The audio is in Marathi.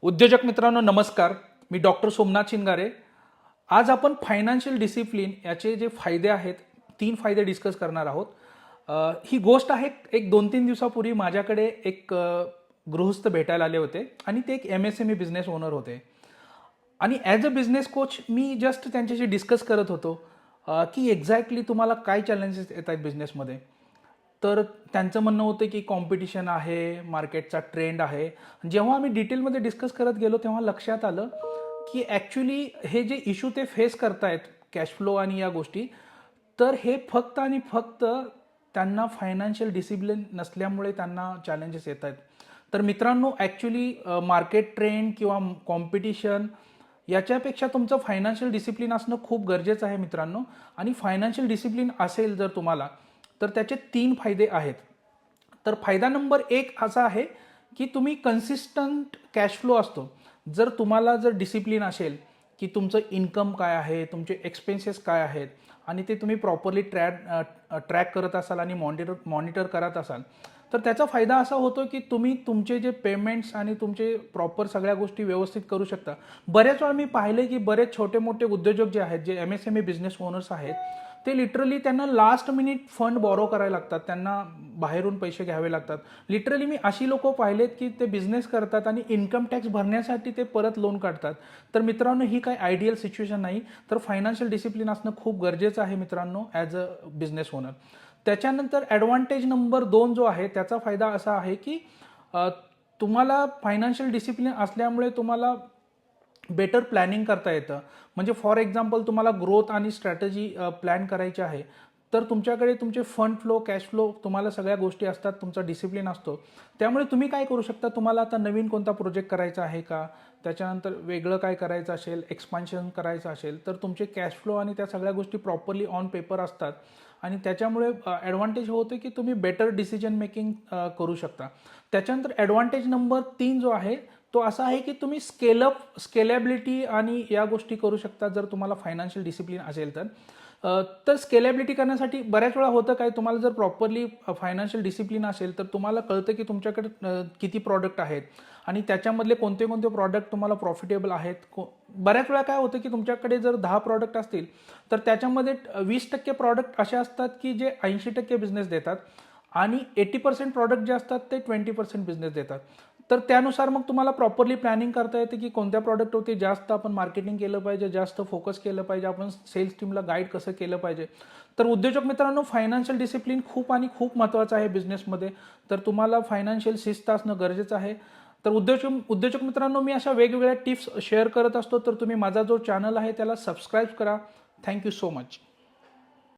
उद्योजक मित्रांनो नमस्कार. मी डॉक्टर सोमनाथ शिंगारे. आज आपण फायनान्शियल डिसिप्लिन याचे जे फायदे आहेत 3 फायदे डिस्कस करणार आहोत. ही गोष्ट आहे एक 2-3 दिवसापूर्वी माझ्याकडे एक गृहस्थ भेटायला आले होते आणि ते एक MSME बिझनेस ओनर होते आणि as a business coach me just त्यांच्याशी डिस्कस करत होतो की एक्झॅक्टली तुम्हाला काय चॅलेंजेस येत आहेत बिझनेसमध्ये. तर त्यांचं म्हणणं होतं की कॉम्पिटिशन आहे, मार्केटचा ट्रेंड आहे. जेव्हा आम्ही डिटेलमध्ये डिस्कस करत गेलो तेव्हा लक्षात आलं की ॲक्च्युली हे जे इश्यू ते फेस करतायत कॅश फ्लो आणि या गोष्टी, तर हे फक्त आणि फक्त त्यांना फायनान्शियल डिसिप्लिन नसल्यामुळे त्यांना चॅलेंजेस येत आहेत. तर मित्रांनो ॲक्च्युली मार्केट ट्रेंड किंवा कॉम्पिटिशन याच्यापेक्षा तुमचं फायनान्शियल डिसिप्लिन असणं खूप गरजेचं आहे मित्रांनो. आणि फायनान्शियल डिसिप्लिन असेल जर तुम्हाला तर त्याचे 3 फायदे आहेत. तर फायदा नंबर 1 असा आहे की तुम्ही कन्सिस्टंट कॅश फ्लो असतो. जर तुम्हाला जर डिसिप्लिन असेल की तुमचं इन्कम काय आहे, तुमचे एक्सपेन्सेस काय आहेत आणि ते तुम्ही प्रॉपरली ट्रॅक करत असाल आणि मॉनिटर करत असाल, तर त्याचा फायदा असा होतो की तुम्ही तुमचे जे पेमेंट्स आणि तुमचे प्रॉपर सगळ्या गोष्टी व्यवस्थित करू शकता. बऱ्याच वेळा मी पाहिले की बरेच छोटे मोठे उद्योजक जे आहेत, जे MSME बिझनेस ओनर्स आहेत, ते लिटरली त्यांना लास्ट मिनिट फंड बॉरो करायला लागतात, त्यांना बाहेरून पैसे घ्यावे लागतात. लिटरली मी अशी लोकं पाहिलेत की ते बिझनेस करतात आणि इन्कम टॅक्स भरण्यासाठी ते परत लोन काढतात. तर मित्रांनो ही काही आयडियल सिच्युएशन नाही. तर फायनान्शियल डिसिप्लिन असणं खूप गरजेचं आहे मित्रांनो ॲज अ बिझनेस ओनर. त्याच्यानंतर ॲडव्हान्टेज नंबर 2 जो आहे त्याचा फायदा असा आहे की तुम्हाला फायनान्शियल डिसिप्लिन असल्यामुळे तुम्हाला बेटर प्लॅनिंग करता येतं. म्हणजे फॉर एक्झाम्पल तुम्हाला ग्रोथ आणि स्ट्रॅटेजी प्लॅन करायची आहे, तर तुमच्याकडे तुमचे फंड फ्लो, कॅश फ्लो, तुम्हाला सगळ्या गोष्टी असतात, तुमचा डिसिप्लिन असतो. त्यामुळे तुम्ही काय करू शकता, तुम्हाला आता नवीन कोणता प्रोजेक्ट करायचा आहे का, त्याच्यानंतर वेगळं काय करायचं असेल, एक्सपान्शन करायचं असेल, तर तुमचे कॅश फ्लो आणि त्या सगळ्या गोष्टी प्रॉपरली ऑन पेपर असतात आणि त्याच्यामुळे ॲडव्हान्टेज होते की तुम्ही बेटर डिसिजन मेकिंग करू शकता. त्याच्यानंतर ॲडव्हान्टेज नंबर 3 जो आहे तो असा आहे की तुम्ही स्केलेबिलिटी आणि या गोष्टी करू शकता जर तुम्हाला फायनान्शियल डिसिप्लिन असेल तर. तर स्केलेबिलिटी करण्यासाठी बऱ्याच वेळा होतं काय, तुम्हाला जर प्रॉपरली फायनान्शियल डिसिप्लिन असेल तर तुम्हाला कळतं की तुमच्याकडे किती प्रॉडक्ट आहेत आणि त्याच्यामधले कोणते कोणते प्रॉडक्ट तुम्हाला प्रॉफिटेबल आहेत. बऱ्याच वेळा काय होतं की तुमच्याकडे जर 10 प्रॉडक्ट असतील तर त्याच्यामध्ये 20% प्रॉडक्ट असे असतात की जे 80% बिझनेस देतात आणि 80% प्रॉडक्ट जे असतात ते 20% बिझनेस देतात. तर त्यानुसार मग तुम्हाला प्रॉपरली प्लॅनिंग करता येते की कोणत्या प्रॉडक्टवरती जास्त आपण मार्केटिंग केलं पाहिजे, जास्त फोकस केलं पाहिजे, आपण सेल्स टीमला गाईड कसं केलं पाहिजे. तर उद्योजक मित्रांनो फायनान्शियल डिसिप्लिन खूप आणि खूप महत्त्वाचं आहे बिझनेसमध्ये. तर तुम्हाला फायनान्शियल शिस्त असणं गरजेचं आहे. तर उद्योजक मित्रांनो मी अशा वेगवेगळ्या टिप्स शेअर करत असतो. तर तुम्ही माझा जो चॅनल आहे त्याला सबस्क्राईब करा. Thank you so much.